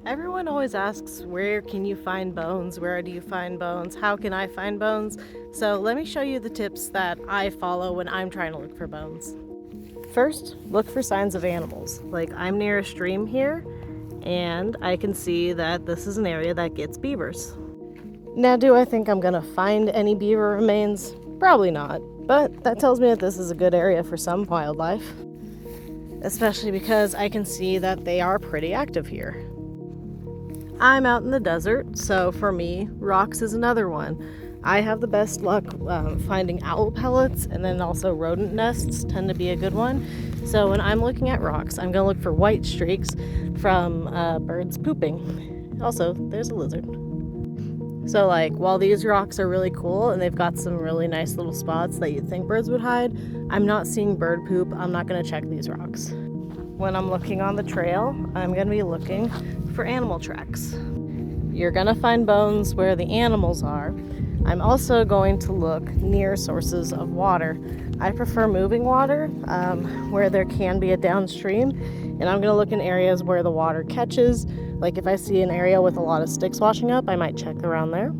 Everyone always asks, where can you find bones? Where do you find bones? How can I find bones? So let me show you the tips that I follow when I'm trying to look for bones. First, look for signs of animals. Like I'm near a stream here, and I can see that this is an area that gets beavers. Now, do I think I'm gonna find any beaver remains? Probably not, but that tells me that this is a good area for some wildlife, especially because I can see that they are pretty active here. I'm out in the desert, so for me, rocks is another one. I have the best luck finding owl pellets, and then also rodent nests tend to be a good one. So when I'm looking at rocks, I'm gonna look for white streaks from birds pooping. Also, there's a lizard. So like, while these rocks are really cool and they've got some really nice little spots that you'd think birds would hide, I'm not seeing bird poop. I'm not gonna check these rocks. When I'm looking on the trail, I'm gonna be looking for animal tracks. You're gonna find bones where the animals are. I'm also going to look near sources of water. I prefer moving water where there can be a downstream, and I'm gonna look in areas where the water catches. Like if I see an area with a lot of sticks washing up, I might check around there.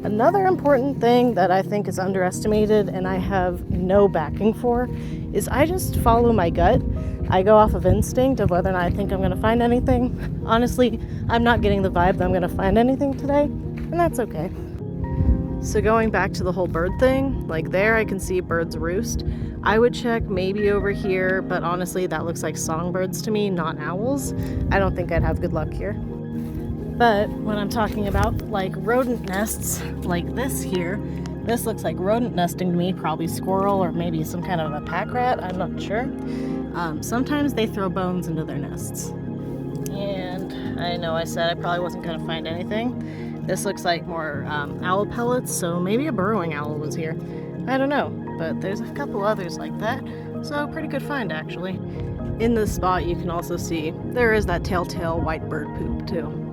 Another important thing that I think is underestimated and I have no backing for is I just follow my gut. I go off of instinct of whether or not I think I'm going to find anything. Honestly, I'm not getting the vibe that I'm going to find anything today, and that's okay. So going back to the whole bird thing, like there I can see birds roost. I would check maybe over here, but honestly that looks like songbirds to me, not owls. I don't think I'd have good luck here. But when I'm talking about like rodent nests, like this here, this looks like rodent nesting to me, probably squirrel or maybe some kind of a pack rat, I'm not sure. Sometimes they throw bones into their nests. And I know I said I probably wasn't gonna find anything. This looks like more owl pellets, so maybe a burrowing owl was here. I don't know, but there's a couple others like that, so pretty good find actually. In this spot you can also see there is that telltale white bird poop too.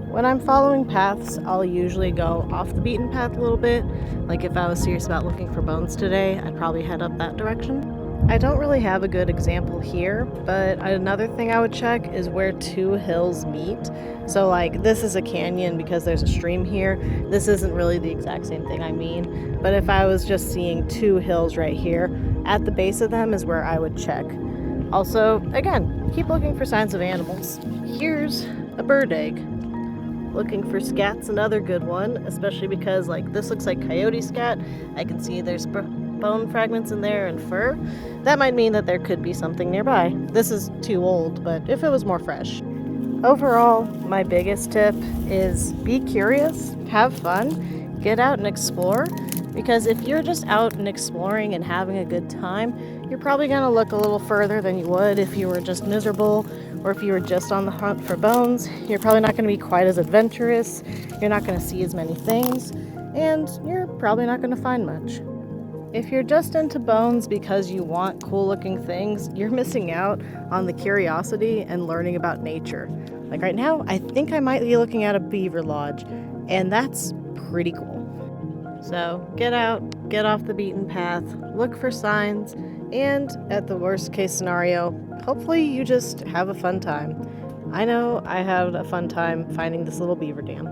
When I'm following paths, I'll usually go off the beaten path a little bit. Like if I was serious about looking for bones today, I'd probably head up that direction. I don't really have a good example here, but another thing I would check is where two hills meet. So like this is a canyon because there's a stream here. This isn't really the exact same thing I mean, but if I was just seeing two hills right here, at the base of them is where I would check. Also, again, keep looking for signs of animals. Here's a bird egg. Looking for scat's another good one, especially because like this looks like coyote scat. I can see there's bone fragments in there and fur. That might mean that there could be something nearby. This is too old, but if it was more fresh. Overall, my biggest tip is be curious, have fun, get out and explore, because if you're just out and exploring and having a good time, you're probably going to look a little further than you would if you were just miserable or if you were just on the hunt for bones. You're probably not going to be quite as adventurous, you're not going to see as many things, and you're probably not going to find much. If you're just into bones because you want cool looking things, you're missing out on the curiosity and learning about nature. Like right now, I think I might be looking at a beaver lodge, and that's pretty cool. So get out, get off the beaten path, look for signs, and at the worst case scenario, hopefully you just have a fun time. I know I had a fun time finding this little beaver dam.